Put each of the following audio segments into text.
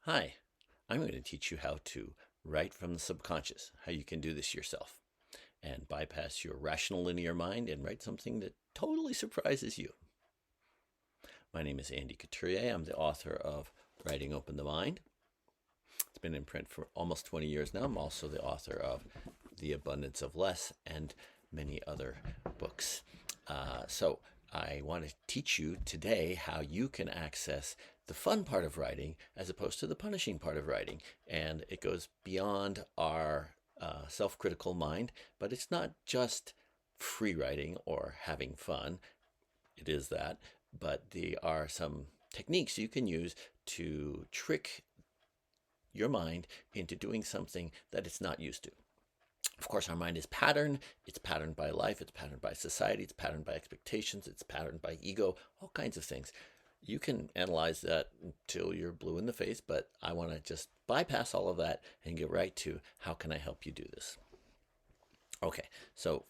Hi, I'm going to teach you how to write from the subconscious, how you can do this yourself and bypass your rational linear mind and write something that totally surprises you. My name is Andy Couturier. I'm the author of Writing Open the Mind. It's been in print for almost 20 years now. I'm also the author of The Abundance of Less and many other books. So I want to teach you today how you can access the fun part of writing as opposed to the punishing part of writing. And it goes beyond our self-critical mind, but it's not just free writing or having fun. It is that, but there are some techniques you can use to trick your mind into doing something that it's not used to. Of course, our mind is patterned. It's patterned by life. It's patterned by society. It's patterned by expectations. It's patterned by ego, all kinds of things. You can analyze that until you're blue in the face, but I want to just bypass all of that and get right to how can I help you do this. Okay, so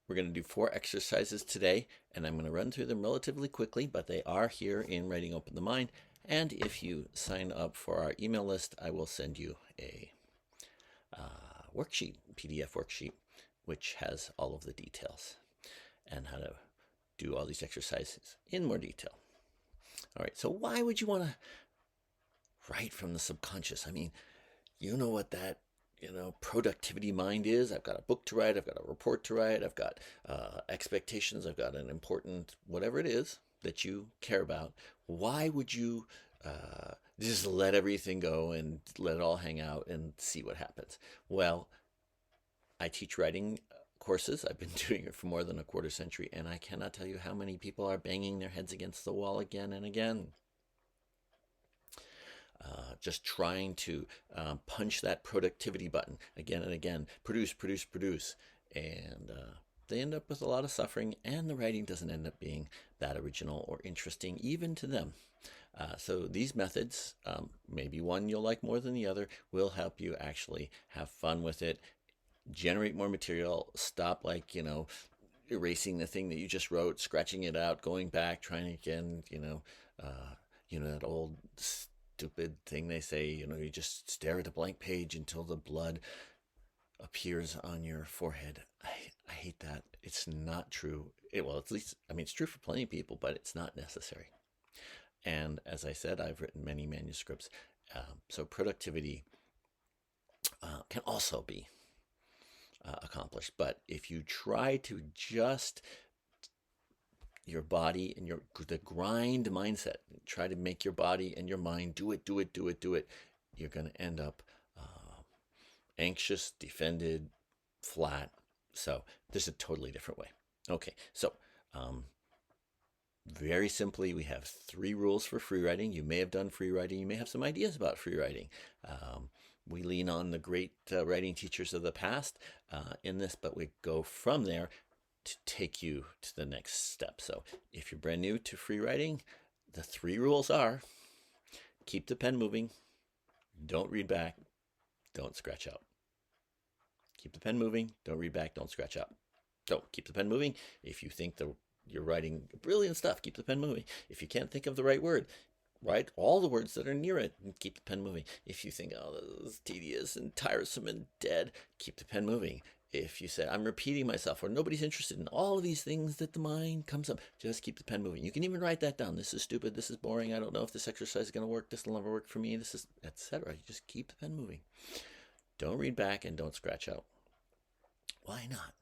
we're going to do 4 exercises today, and I'm going to run through them relatively quickly, but they are here in Writing Open the Mind. And if you sign up for our email list, I will send you a worksheet, PDF worksheet, which has all of the details and how to do all these exercises in more detail. All right, so why would you want to write from the subconscious? I mean, you know what that productivity mind is. I've got a book to write. I've got a report to write. I've got expectations. I've got an important whatever it is that you care about. Why would you just let everything go and let it all hang out and see what happens? Well, I teach writing courses. I've been doing it for more than a quarter century, and I cannot tell you how many people are banging their heads against the wall again and again. Just trying to punch that productivity button again and again. Produce, produce, produce. And they end up with a lot of suffering, and the writing doesn't end up being that original or interesting, even to them. So these methods, maybe one you'll like more than the other, will help you actually have fun with it, generate more material, stop erasing the thing that you just wrote, scratching it out, going back, trying again, that old stupid thing they say, you just stare at a blank page until the blood appears on your forehead. I hate that. It's not true. At least, it's true for plenty of people, but it's not necessary. And as I said, I've written many manuscripts. So productivity can also be accomplished. But if you try to just your body and the grind mindset, try to make your body and your mind do it, you're going to end up anxious, defended, flat. So this is a totally different way. Okay, so very simply, we have 3 rules for free writing. You may have done free writing. You may have some ideas about free writing. We lean on the great writing teachers of the past in this, but we go from there to take you to the next step. So if you're brand new to free writing, the 3 rules are: keep the pen moving, don't read back, don't scratch out. Keep the pen moving, don't read back, don't scratch out. So keep the pen moving. If you think you're writing brilliant stuff, keep the pen moving. If you can't think of the right word, write all the words that are near it and keep the pen moving. If you think, oh, this is tedious and tiresome and dead, keep the pen moving. If you say, I'm repeating myself, or nobody's interested in all of these things that the mind comes up, just keep the pen moving. You can even write that down. This is stupid. This is boring. I don't know if this exercise is going to work. This will never work for me. This is, etc. You just keep the pen moving. Don't read back and don't scratch out. Why not?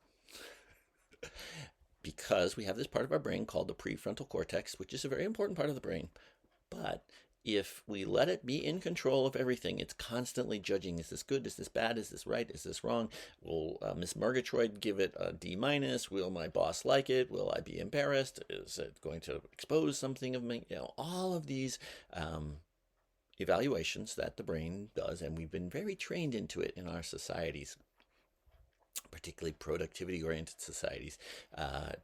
Because we have this part of our brain called the prefrontal cortex, which is a very important part of the brain. But if we let it be in control of everything, it's constantly judging. Is this good? Is this bad? Is this right? Is this wrong? Will Miss Murgatroyd give it a D-? Will my boss like it? Will I be embarrassed? Is it going to expose something of me? All of these evaluations that the brain does, and we've been very trained into it in our societies, particularly productivity-oriented societies,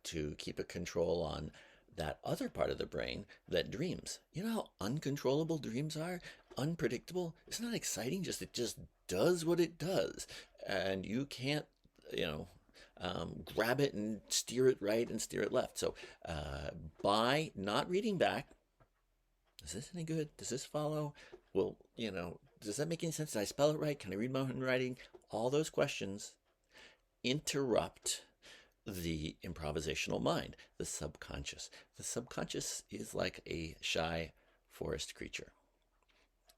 to keep a control on that other part of the brain that dreams. You know how uncontrollable dreams are? Unpredictable? It's not exciting, it just does what it does. And you can't, grab it and steer it right and steer it left. So by not reading back, is this any good? Does this follow? well, does that make any sense? Did I spell it right? Can I read my handwriting? All those questions interrupt the improvisational mind, the subconscious. The subconscious is like a shy forest creature.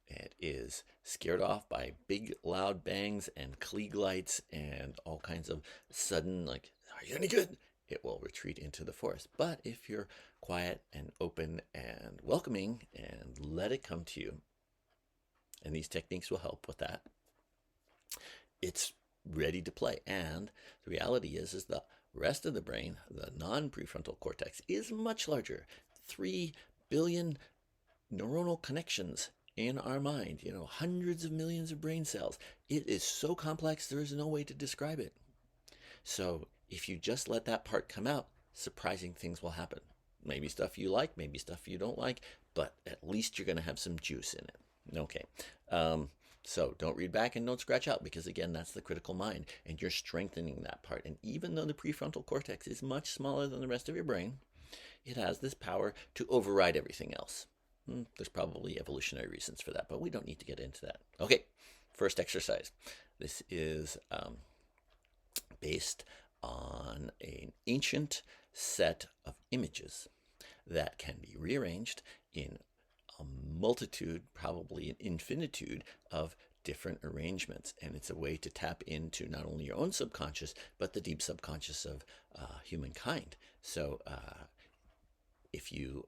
It is scared off by big loud bangs and Klieg lights and all kinds of sudden, like, are you any good? It will retreat into the forest. But if you're quiet and open and welcoming and let it come to you, and these techniques will help with that, it's ready to play. And the reality is the rest of the brain, the non-prefrontal cortex, is much larger. 3 billion neuronal connections in our mind, hundreds of millions of brain cells. It is so complex, there is no way to describe it. So if you just let that part come out, surprising things will happen. Maybe stuff you like, maybe stuff you don't like, but at least you're going to have some juice in it. Okay. So don't read back and don't scratch out, because again, that's the critical mind, and you're strengthening that part. And even though the prefrontal cortex is much smaller than the rest of your brain, it has this power to override everything else. There's probably evolutionary reasons for that, but we don't need to get into that. Okay, first exercise. This is based on an ancient set of images that can be rearranged in a multitude, probably an infinitude of different arrangements. And it's a way to tap into not only your own subconscious, but the deep subconscious of humankind. So if you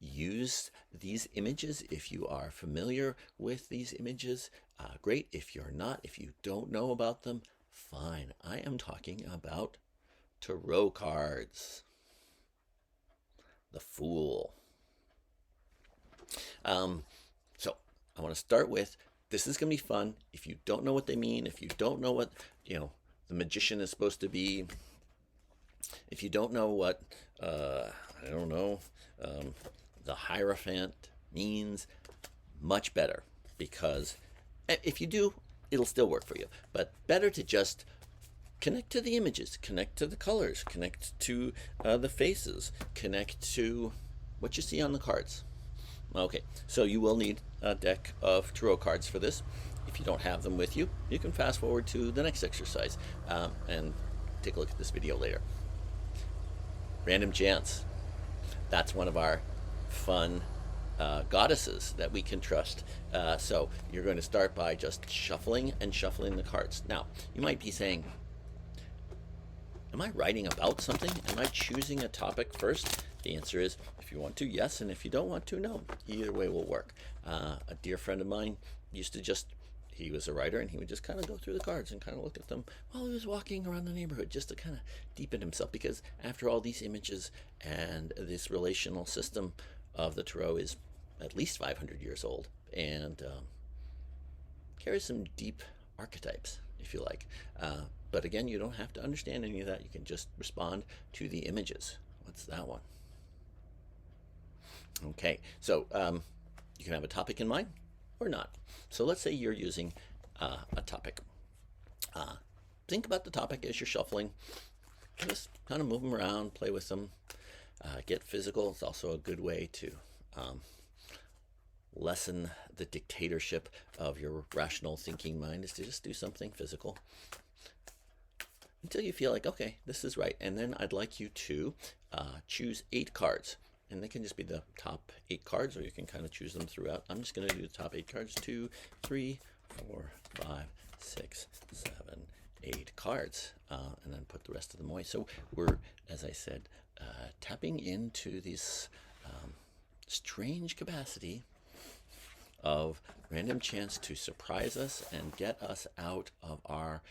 use these images, if you are familiar with these images, great. If you're not, if you don't know about them, fine. I am talking about tarot cards. The Fool. So I want to start with, this is going to be fun. If you don't know what they mean, if you don't know what, the magician is supposed to be, if you don't know what, I don't know, the Hierophant means, much better, because if you do, it'll still work for you. But better to just connect to the images, connect to the colors, connect to the faces, connect to what you see on the cards. Okay, so you will need a deck of tarot cards for this. If you don't have them with you, you can fast forward to the next exercise and take a look at this video later. Random chance. That's one of our fun goddesses that we can trust. So you're going to start by just shuffling and shuffling the cards. Now, you might be saying, am I writing about something? Am I choosing a topic first? The answer is, if you want to, yes, and if you don't want to, no. Either way will work. A dear friend of mine used to he was a writer, and he would just kind of go through the cards and kind of look at them while he was walking around the neighborhood, just to kind of deepen himself, because after all, these images and this relational system of the tarot is at least 500 years old, and carries some deep archetypes, if you like. But again, you don't have to understand any of that. You can just respond to the images. What's that one? Okay, so you can have a topic in mind or not. So let's say you're using a topic. Think about the topic as you're shuffling. Just kind of move them around, play with them, get physical. It's also a good way to lessen the dictatorship of your rational thinking mind, is to just do something physical until you feel like, okay, this is right. And then I'd like you to choose 8 cards. And they can just be the top 8 cards, or you can kind of choose them throughout. I'm just going to do the top 8 cards. 2, 3, 4, 5, 6, 7, 8 cards, and then put the rest of them away. So we're, as I said, tapping into this strange capacity of random chance to surprise us and get us out of our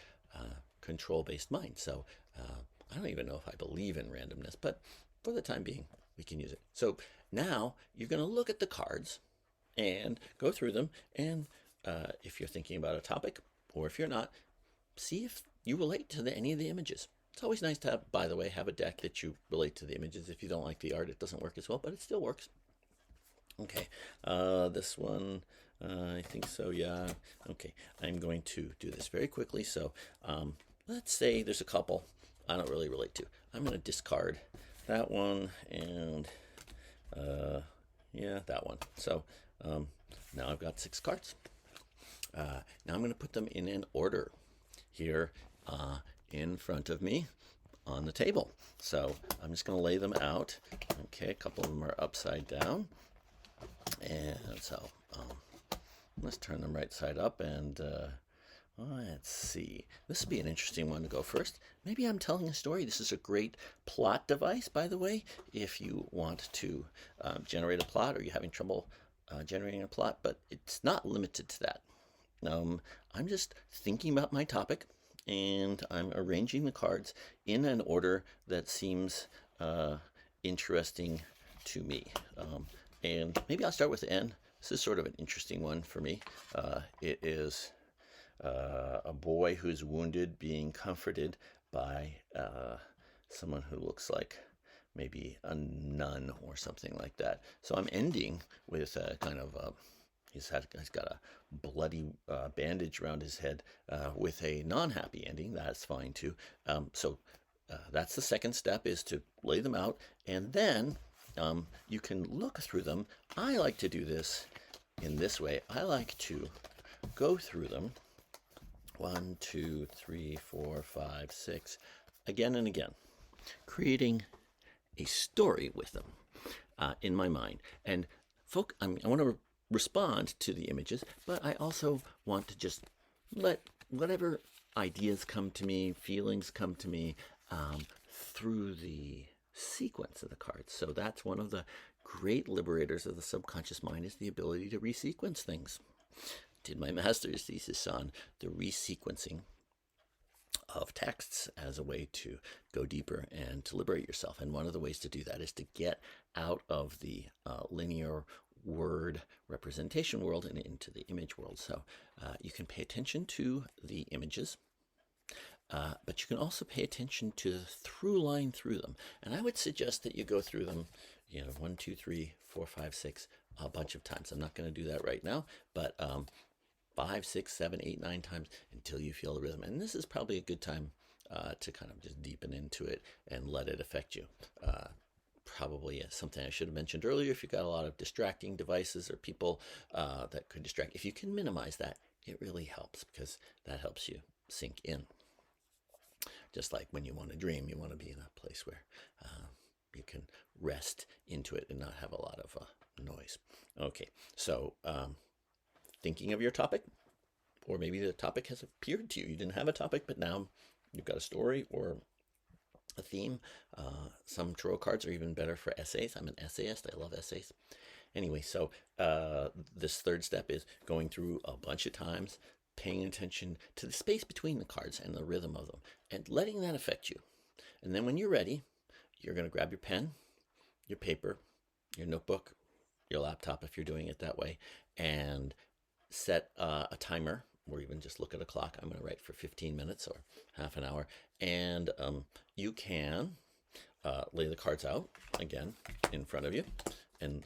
control-based mind. So I don't even know if I believe in randomness, but for the time being, we can use it. So now you're going to look at the cards and go through them. And if you're thinking about a topic, or if you're not, see if you relate to any of the images. It's always nice to have, by the way, have a deck that you relate to the images. If you don't like the art, it doesn't work as well, but it still works. Okay, this one, I think so, yeah. Okay, I'm going to do this very quickly. So let's say there's a couple I don't really relate to. I'm going to discard that one and yeah, that one. So Now I've got 6 cards. Now I'm going to put them in an order here in front of me on the table. So I'm just going to lay them out. Okay, a couple of them are upside down. And so let's turn them right side up and let's see. This would be an interesting one to go first. Maybe I'm telling a story. This is a great plot device, by the way, if you want to generate a plot or you're having trouble generating a plot, but it's not limited to that. I'm just thinking about my topic and I'm arranging the cards in an order that seems interesting to me. And maybe I'll start with N. This is sort of an interesting one for me. It is a boy who's wounded being comforted by someone who looks like maybe a nun or something like that. So I'm ending with a kind of he's got a bloody bandage around his head with a non-happy ending. That's fine too. So that's the second step, is to lay them out, and then you can look through them. I like to do this in this way. I like to go through them 1, 2, 3, 4, 5, 6 again and again, creating a story with them in my mind. And I want to respond to the images, but I also want to just let whatever ideas come to me, feelings come to me through the sequence of the cards. So that's one of the great liberators of the subconscious mind, is the ability to resequence things. Did my master's thesis on the resequencing of texts as a way to go deeper and to liberate yourself. And one of the ways to do that is to get out of the linear word representation world and into the image world. So you can pay attention to the images, but you can also pay attention to the through line through them. And I would suggest that you go through them, 1, 2, 3, 4, 5, 6, a bunch of times. I'm not going to do that right now, but 5, 6, 7, 8, 9 times until you feel the rhythm. And this is probably a good time to kind of just deepen into it and let it affect you. Probably something I should have mentioned earlier. If you've got a lot of distracting devices or people that could distract, if you can minimize that, it really helps, because that helps you sink in. Just like when you want to dream, you want to be in a place where you can rest into it and not have a lot of noise. Okay, so thinking of your topic, or maybe the topic has appeared to you. You didn't have a topic, but now you've got a story or a theme. Some tarot cards are even better for essays. I'm an essayist. I love essays. Anyway, so this third step is going through a bunch of times, paying attention to the space between the cards and the rhythm of them, and letting that affect you. And then when you're ready, you're going to grab your pen, your paper, your notebook, your laptop if you're doing it that way, and set a timer, or even just look at a clock. I'm going to write for 15 minutes or half an hour. And you can lay the cards out again in front of you and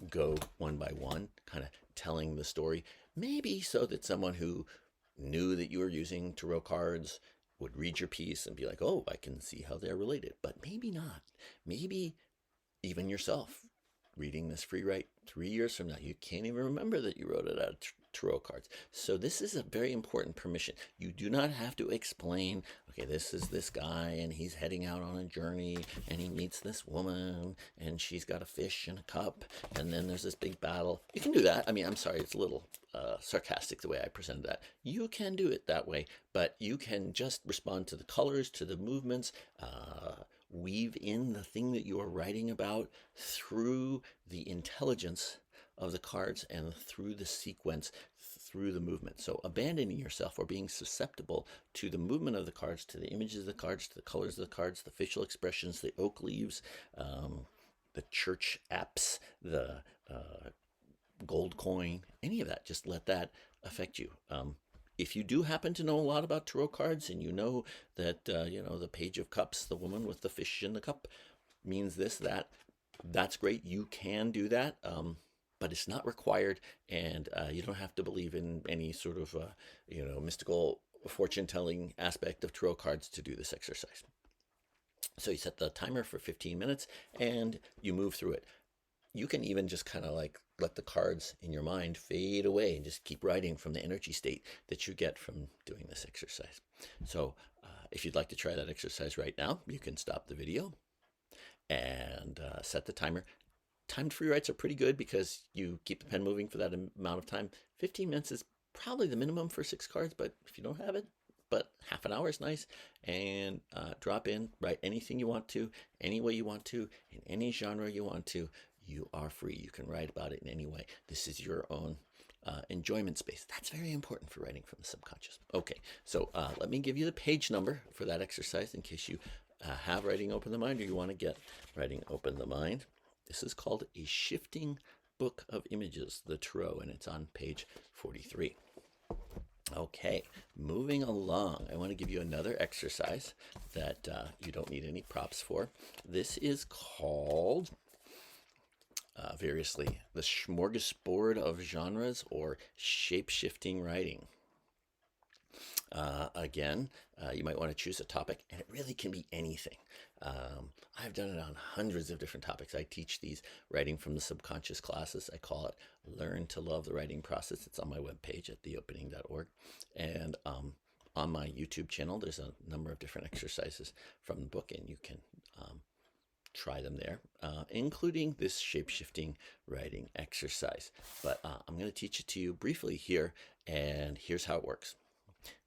go one by one, kind of telling the story. Maybe so that someone who knew that you were using tarot cards would read your piece and be like, oh, I can see how they're related. But maybe not. Maybe even yourself reading this free write 3 years from now, you can't even remember that you wrote it out of tarot cards. So this is a very important permission. You do not have to explain, okay, this is this guy and he's heading out on a journey and he meets this woman and she's got a fish in a cup and then there's this big battle. You can do that. I mean, I'm sorry, it's a little sarcastic the way I presented that. You can do it that way, but you can just respond to the colors, to the movements, weave in the thing that you are writing about through the intelligence of the cards and through the sequence, through the movement. So abandoning yourself or being susceptible to the movement of the cards, to the images of the cards, to the colors of the cards, the facial expressions, the oak leaves, the church apse, the gold coin, any of that. Just let that affect you. If you do happen to know a lot about tarot cards and you know that, the Page of Cups, the woman with the fish in the cup, means this, that, that's great. You can do that, but it's not required, and you don't have to believe in any sort of, mystical fortune-telling aspect of tarot cards to do this exercise. So you set the timer for 15 minutes, and you move through it. You can even just kind of like let the cards in your mind fade away and just keep writing from the energy state that you get from doing this exercise. So if you'd like to try that exercise right now, you can stop the video and set the timer. Timed free writes are pretty good because you keep the pen moving for that amount of time. 15 minutes is probably the minimum for 6 cards, but if you don't have it, but half an hour is nice. And drop in, write anything you want to, any way you want to, in any genre you want to. You are free. You can write about it in any way. This is your own enjoyment space. That's very important for writing from the subconscious. Okay, so let me give you the page number for that exercise in case you have Writing Open the Mind or you want to get Writing Open the Mind. This is called A Shifting Book of Images, the Tarot, and it's on page 43. Okay, moving along, I want to give you another exercise that you don't need any props for. This is called variously the Smorgasbord of Genres or Shape-Shifting Writing. Again, you might want to choose a topic, and it really can be anything. I've done it on hundreds of different topics. I teach these Writing from the Subconscious classes. I call it Learn to Love the Writing Process. It's on my webpage at theopening.org. And on my YouTube channel, there's a number of different exercises from the book, and you can try them there, including this shape-shifting writing exercise. But I'm going to teach it to you briefly here, and here's how it works.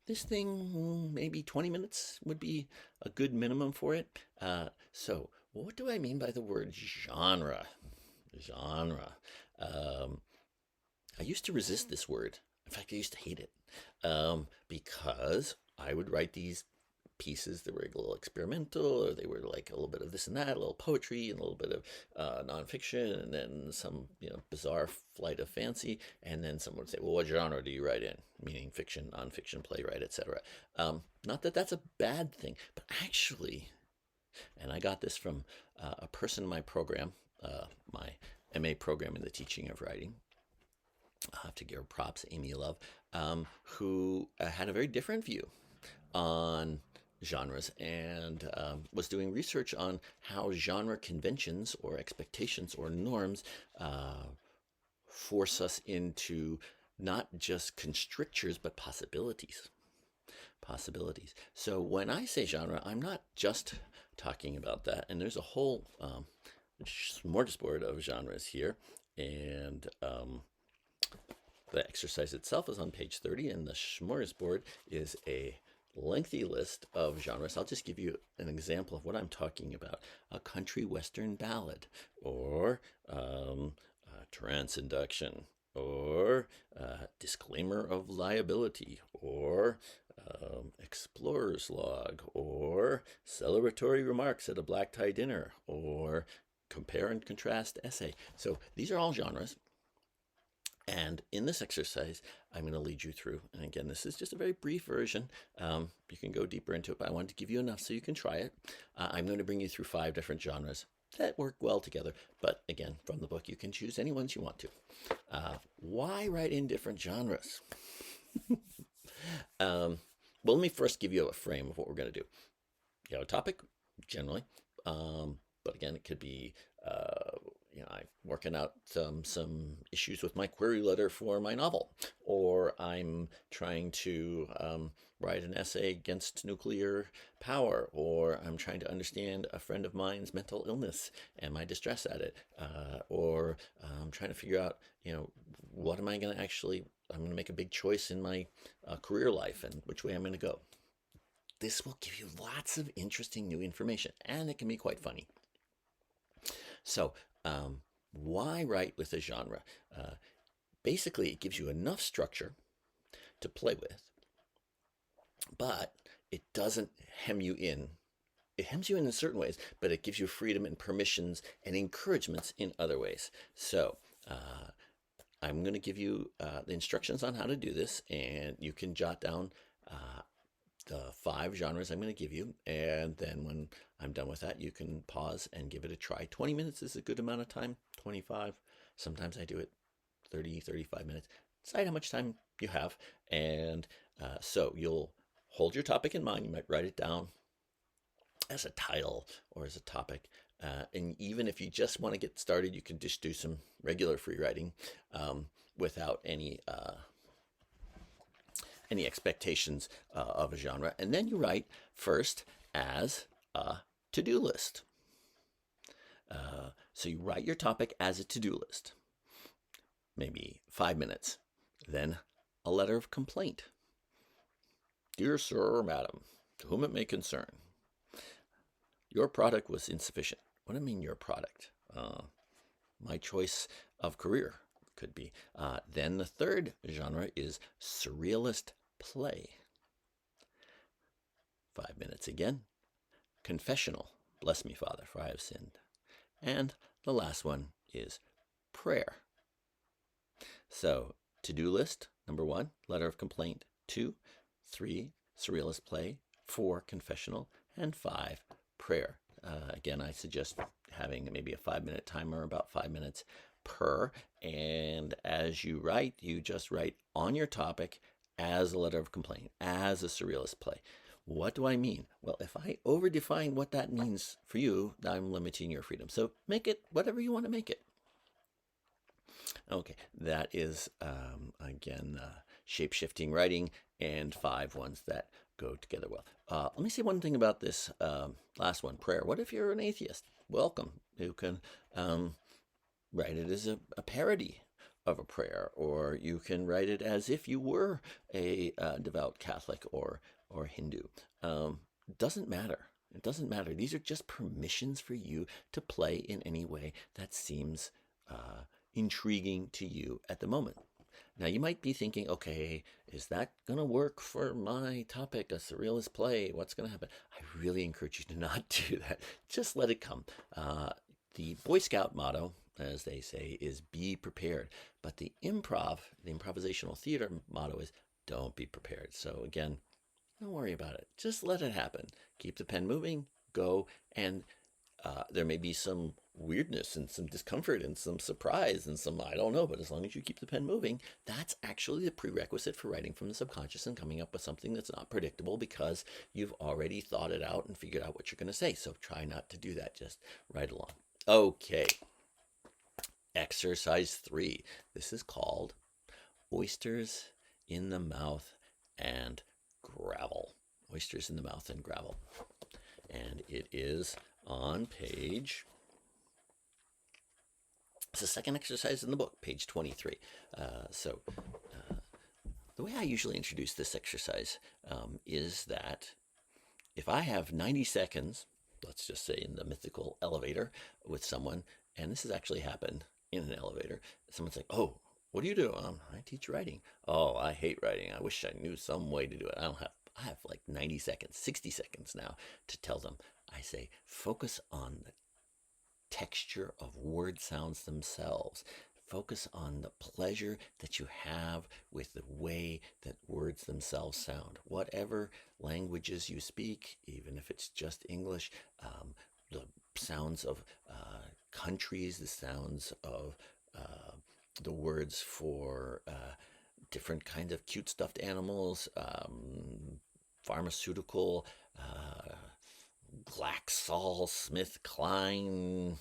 This thing, maybe 20 minutes would be a good minimum for it. So what do I mean by the word genre? Genre. I used to resist this word. In fact, I used to hate it because I would write these pieces that were a little experimental, or they were like a little bit of this and that, a little poetry and a little bit of nonfiction, and then some bizarre flight of fancy, and then someone would say, well, what genre do you write in? Meaning fiction, nonfiction, playwright, etc. Not that that's a bad thing, but actually, and I got this from a person in my program, my MA program in the teaching of writing. I have to give her props, Amy Love, who had a very different view on genres and was doing research on how genre conventions or expectations or norms force us into not just constrictures but possibilities. So when I say genre, I'm not just talking about that, and there's a whole smorgasbord of genres here, and the exercise itself is on page 30, and the smorgasbord is a lengthy list of genres. I'll just give you an example of what I'm talking about. A country western ballad, or trance induction, or disclaimer of liability, or explorer's log, or celebratory remarks at a black tie dinner, or compare and contrast essay. So these are all genres. And in this exercise, I'm going to lead you through. And again, this is just a very brief version. You can go deeper into it, but I wanted to give you enough so you can try it. I'm going to bring you through 5 different genres that work well together. But again, from the book, you can choose any ones you want to. Why write in different genres? Well, let me first give you a frame of what we're going to do. You have a topic, generally. But again, it could be I'm working out some issues with my query letter for my novel, or I'm trying to write an essay against nuclear power, or I'm trying to understand a friend of mine's mental illness and my distress at it, or I'm trying to figure out, what am I going to I'm going to make a big choice in my career life and which way I'm going to go. This will give you lots of interesting new information, and it can be quite funny. So, why write with a genre? Basically, it gives you enough structure to play with, but it doesn't hem you in. It hems you in certain ways, but it gives you freedom and permissions and encouragements in other ways. So, I'm going to give you the instructions on how to do this, and you can jot down the 5 genres I'm going to give you, and then when I'm done with that, you can pause and give it a try. 20 minutes is a good amount of time, 25. Sometimes I do it 30, 35 minutes. Decide how much time you have, and so you'll hold your topic in mind. You might write it down as a title or as a topic, And even if you just want to get started, you can just do some regular free writing without any expectations of a genre. And then you write first as a to-do list. So you write your topic as a to-do list, maybe 5 minutes. Then a letter of complaint. Dear sir or madam, to whom it may concern, your product was insufficient. What do I mean your product? My choice of career could be. Then the third genre is surrealist play. 5 minutes again. Confessional. Bless me, Father, for I have sinned. And the last one is prayer. So, to-do list, number 1, letter of complaint. 2, 3, surrealist play. 4, confessional. And 5, prayer. Again, I suggest having maybe a 5-minute timer, about 5 minutes per. And as you write, you just write on your topic as a letter of complaint, as a surrealist play. What do I mean? Well, if I overdefine what that means for you, I'm limiting your freedom. So make it whatever you want to make it. Okay, that is, again, shape-shifting writing and 5 ones that go together well. Let me say one thing about this last one, prayer. What if you're an atheist? Welcome. You can write it as a parody of a prayer, or you can write it as if you were a devout Catholic or Hindu. Doesn't matter. It doesn't matter. These are just permissions for you to play in any way that seems intriguing to you at the moment. Now, you might be thinking, okay, is that going to work for my topic, a surrealist play? What's going to happen? I really encourage you to not do that. Just let it come. The Boy Scout motto, as they say, is be prepared. But the improvisational theater motto is don't be prepared. So again, don't worry about it. Just let it happen. Keep the pen moving, go, and there may be some weirdness and some discomfort and some surprise and some, I don't know, but as long as you keep the pen moving, that's actually the prerequisite for writing from the subconscious and coming up with something that's not predictable because you've already thought it out and figured out what you're going to say. So try not to do that. Just write along. Okay. Exercise 3. This is called Oysters in the Mouth and Gravel. Oysters in the Mouth and Gravel. And it is on page, it's the second exercise in the book, page 23. The way I usually introduce this exercise is that if I have 90 seconds, let's just say in the mythical elevator with someone, and this has actually happened in an elevator, someone's like, oh, what do you do? I teach writing. Oh, I hate writing. I wish I knew some way to do it. I have like 90 seconds, 60 seconds now to tell them. I say, focus on the texture of word sounds themselves. Focus on the pleasure that you have with the way that words themselves sound. Whatever languages you speak, even if it's just English, the sounds of countries, the sounds of the words for different kinds of cute stuffed animals, pharmaceutical, Glaxall, Smith, Klein,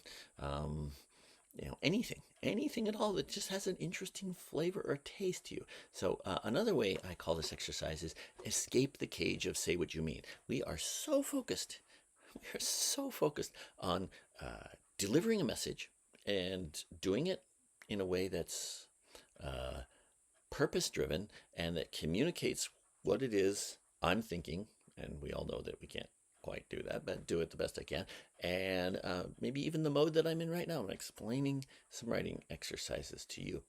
anything at all that just has an interesting flavor or taste to you. So another way I call this exercise is escape the cage of say what you mean. We are so focused on delivering a message and doing it in a way that's purpose-driven and that communicates what it is I'm thinking, and we all know that we can't quite do that, but do it the best I can, and maybe even the mode that I'm in right now. I'm explaining some writing exercises to you.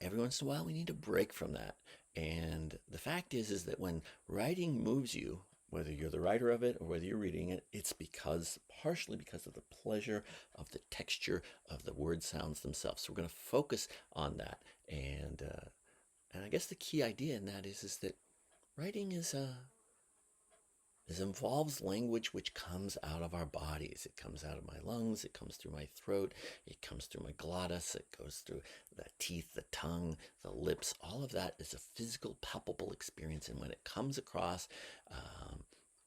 Every once in a while, we need to break from that, and the fact is that when writing moves you, whether you're the writer of it or whether you're reading it, it's partially because of the pleasure of the texture of the word sounds themselves. So we're going to focus on that, and I guess the key idea in that is that writing involves language which comes out of our bodies. It comes out of my lungs, it comes through my throat, it comes through my glottis, it goes through the teeth, the tongue, the lips. All of that is a physical, palpable experience, and when it comes across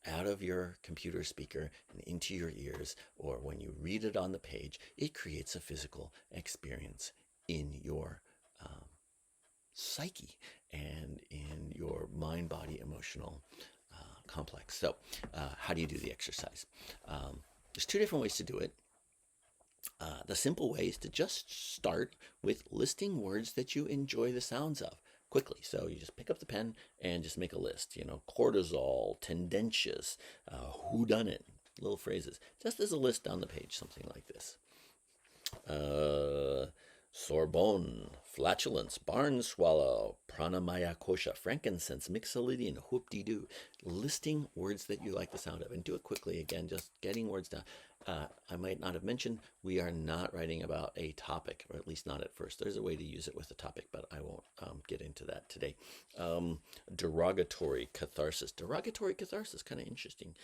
out of your computer speaker and into your ears, or when you read it on the page, it creates a physical experience in your psyche and in your mind, body, emotional complex. So how do you do the exercise? There's two different ways to do it. The simple way is to just start with listing words that you enjoy the sounds of quickly. So you just pick up the pen and just make a list. Cortisol, tendentious, whodunit, little phrases, just as a list down the page, something like this. Sorbonne, flatulence, barn swallow, pranamaya kosha, frankincense, mixolydian, whoop-de-doo. Listing words that you like the sound of, and do it quickly. Again, just getting words down. I might not have mentioned, we are not writing about a topic, or at least not at first. There's a way to use it with a topic, but I won't get into that today. Derogatory catharsis. Derogatory catharsis, kind of interesting.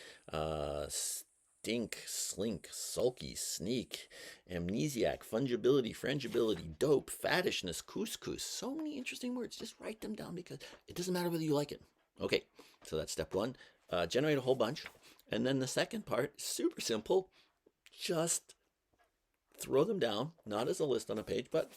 Stink, slink, sulky, sneak, amnesiac, fungibility, frangibility, dope, faddishness, couscous. So many interesting words. Just write them down because it doesn't matter whether you like it. Okay, so that's step one. Generate a whole bunch. And then the second part, super simple. Just throw them down, not as a list on a page, but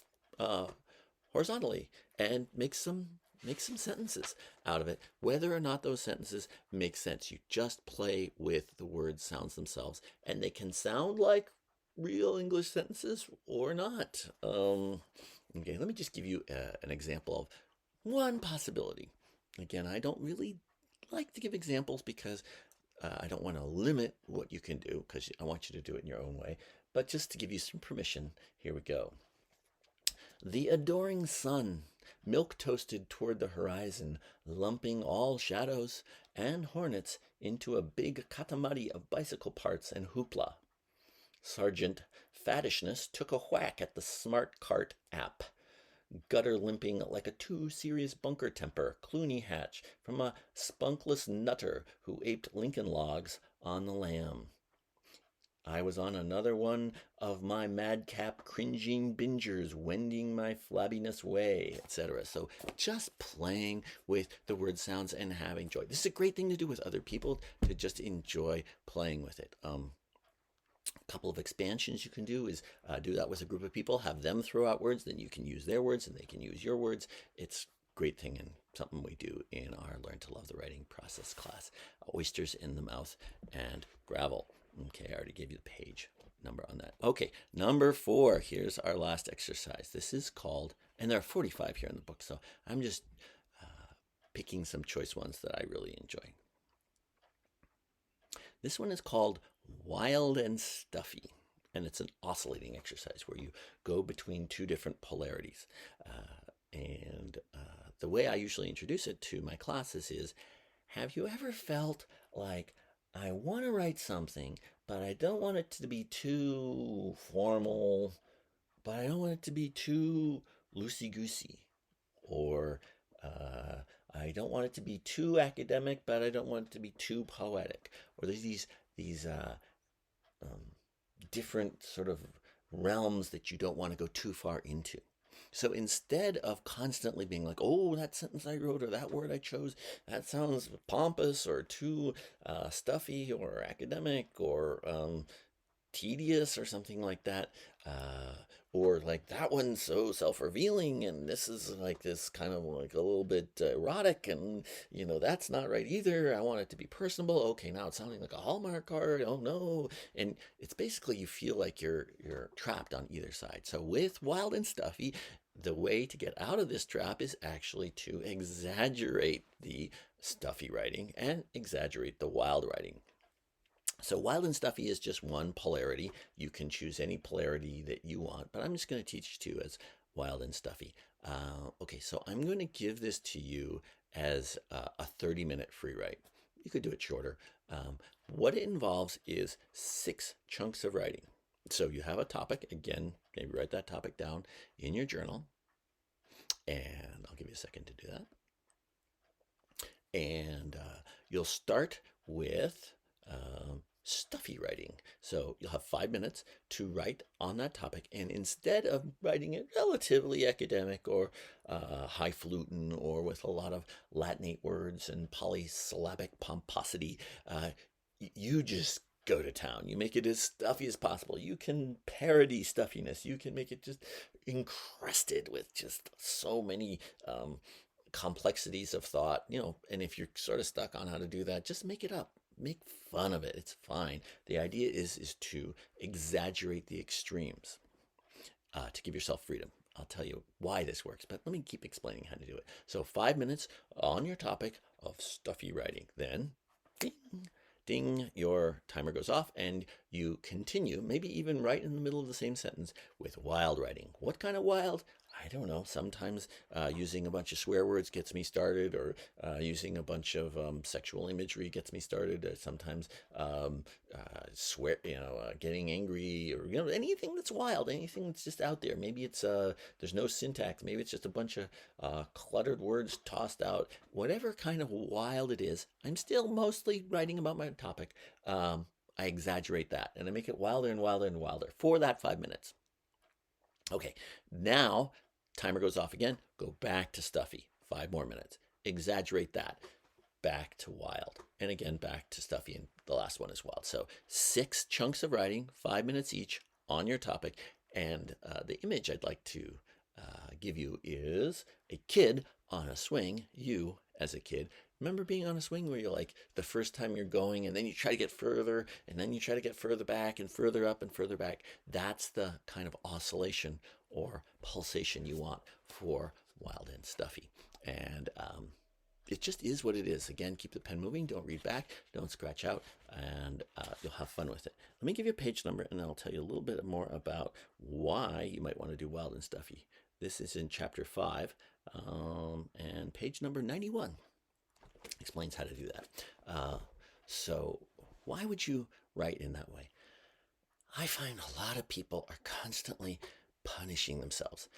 horizontally, and make some sentences out of it. Whether or not those sentences make sense, you just play with the word sounds themselves, and they can sound like real English sentences or not. Okay, let me just give you an example of one possibility. Again, I don't really like to give examples because I don't want to limit what you can do, because I want you to do it in your own way. But just to give you some permission, here we go. The adoring sun, milk toasted toward the horizon, lumping all shadows and hornets into a big katamari of bicycle parts and hoopla. Sergeant Faddishness took a whack at the smart cart app, gutter limping like a too serious bunker temper, Clooney hatch from a spunkless nutter who aped Lincoln logs on the lam. I was on another one of my madcap cringing bingers, wending my flabbiness way, etc. So just playing with the word sounds and having joy. This is a great thing to do with other people, to just enjoy playing with it. A couple of expansions you can do is do that with a group of people, have them throw out words, then you can use their words and they can use your words. It's a great thing and something we do in our Learn to Love the Writing Process class. Oysters in the mouth and gravel. Okay, I already gave you the page number on that. Okay, number 4. Here's our last exercise. This is called, and there are 45 here in the book, so I'm just picking some choice ones that I really enjoy. This one is called Wild and Stuffy, and it's an oscillating exercise where you go between two different polarities. The way I usually introduce it to my classes is, have you ever felt like, I want to write something, but I don't want it to be too formal, but I don't want it to be too loosey-goosey, or I don't want it to be too academic, but I don't want it to be too poetic. Or there's these different sort of realms that you don't want to go too far into. So instead of constantly being like, oh, that sentence I wrote or that word I chose, that sounds pompous or too stuffy or academic or tedious or something like that, or like that one's so self-revealing and this is like this kind of like a little bit erotic and that's not right either. I want it to be personable. Okay, now it's sounding like a Hallmark card. Oh no. And it's basically, you feel like you're trapped on either side. So with Wild and Stuffy, the way to get out of this trap is actually to exaggerate the stuffy writing and exaggerate the wild writing. So Wild and Stuffy is just one polarity. You can choose any polarity that you want, but I'm just going to teach it to you as Wild and Stuffy. Okay, so I'm going to give this to you as a 30-minute free write. You could do it shorter. What it involves is 6 chunks of writing. So you have a topic. Again, maybe write that topic down in your journal. And I'll give you a second to do that. And you'll start with stuffy writing. So you'll have 5 minutes to write on that topic, and instead of writing it relatively academic or highfalutin or with a lot of Latinate words and polysyllabic pomposity, you just go to town. You make it as stuffy as possible. You can parody stuffiness. You can make it just encrusted with just so many complexities of thought, and if you're sort of stuck on how to do that, just make it up. Make fun of it. It's fine. The idea is to exaggerate the extremes, to give yourself freedom. I'll tell you why this works, but let me keep explaining how to do it. So 5 minutes on your topic of stuffy writing. Then, ding, ding, your timer goes off and you continue, maybe even right in the middle of the same sentence, with wild writing. What kind of wild? I don't know. Sometimes using a bunch of swear words gets me started, or using a bunch of sexual imagery gets me started. Sometimes getting angry, or anything that's wild, anything that's just out there. Maybe it's there's no syntax. Maybe it's just a bunch of cluttered words tossed out. Whatever kind of wild it is, I'm still mostly writing about my topic. I exaggerate that and I make it wilder and wilder and wilder for that 5 minutes. Okay, now timer goes off again. Go back to stuffy. 5 more minutes. Exaggerate that. Back to wild. And again, back to stuffy. And the last one is wild. So 6 chunks of writing, 5 minutes each on your topic. And the image I'd like to give you is a kid on a swing. You as a kid. Remember being on a swing where you're like the first time you're going and then you try to get further and then you try to get further back and further up and further back. That's the kind of oscillation or pulsation you want for wild and stuffy. And it just is what it is. Again, keep the pen moving. Don't read back. Don't scratch out. And you'll have fun with it. Let me give you a page number and then I'll tell you a little bit more about why you might want to do wild and stuffy. This is in chapter 5 and page number 91. Explains how to do that. So why would you write in that way? I find a lot of people are constantly punishing themselves,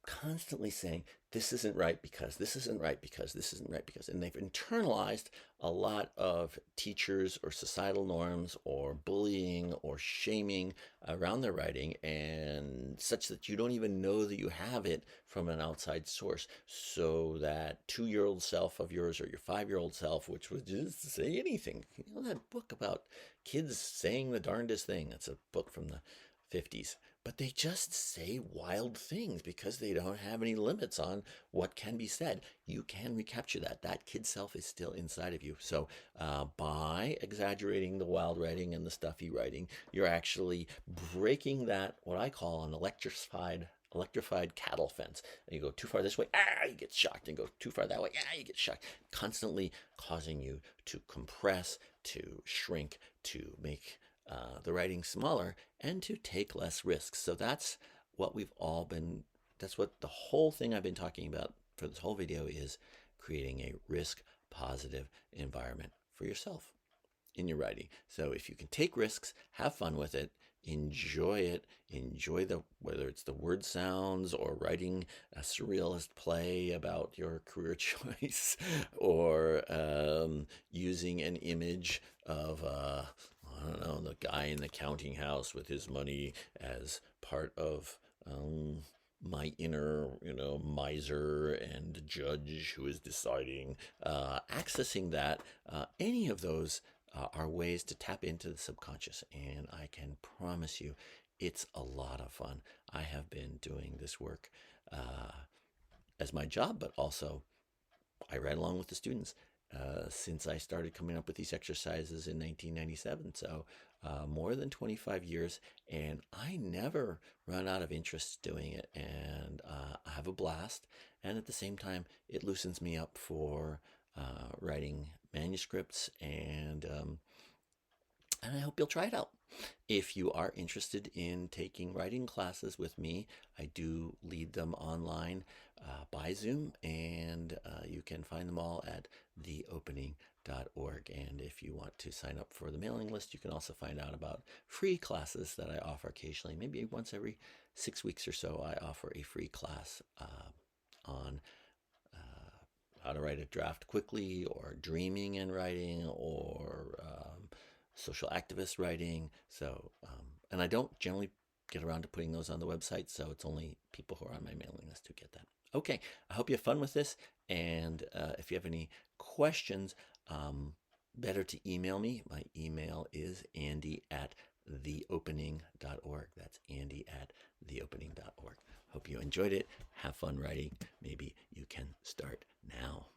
constantly saying, this isn't right because, this isn't right because, this isn't right because, and they've internalized a lot of teachers or societal norms or bullying or shaming around their writing, and such that you don't even know that you have it from an outside source. So that 2-year-old self of yours or your 5-year-old self, which would just say anything, that book about kids saying the darndest thing, that's a book from the 50s. But they just say wild things because they don't have any limits on what can be said. You can recapture that. That kid self is still inside of you. So by exaggerating the wild writing and the stuffy writing, you're actually breaking that, what I call an electrified cattle fence. And you go too far this way, you get shocked. And go too far that way, you get shocked. Constantly causing you to compress, to shrink, to make the writing smaller, and to take less risks. So that's what that's what the whole thing I've been talking about for this whole video is, creating a risk positive environment for yourself in your writing. So if you can take risks, have fun with it, enjoy whether it's the word sounds or writing a surrealist play about your career choice, or using an image of I don't know, the guy in the counting house with his money as part of my inner, miser and judge who is deciding, accessing that. Any of those are ways to tap into the subconscious, and I can promise you it's a lot of fun. I have been doing this work as my job, but also I read along with the students since I started coming up with these exercises in 1997. So more than 25 years, and I never run out of interest doing it, and I have a blast. And at the same time, it loosens me up for writing manuscripts, and I hope you'll try it out. If you are interested in taking writing classes with me, I do lead them online by Zoom, and you can find them all at theopening.org. And if you want to sign up for the mailing list, you can also find out about free classes that I offer occasionally. Maybe once every 6 weeks or so, I offer a free class on how to write a draft quickly, or dreaming and writing, or social activist writing. So, and I don't generally get around to putting those on the website, so it's only people who are on my mailing list who get that. Okay, I hope you have fun with this, and if you have any questions, better to email me. My email is andy@theopening.org. That's andy@theopening.org. Hope you enjoyed it. Have fun writing. Maybe you can start now.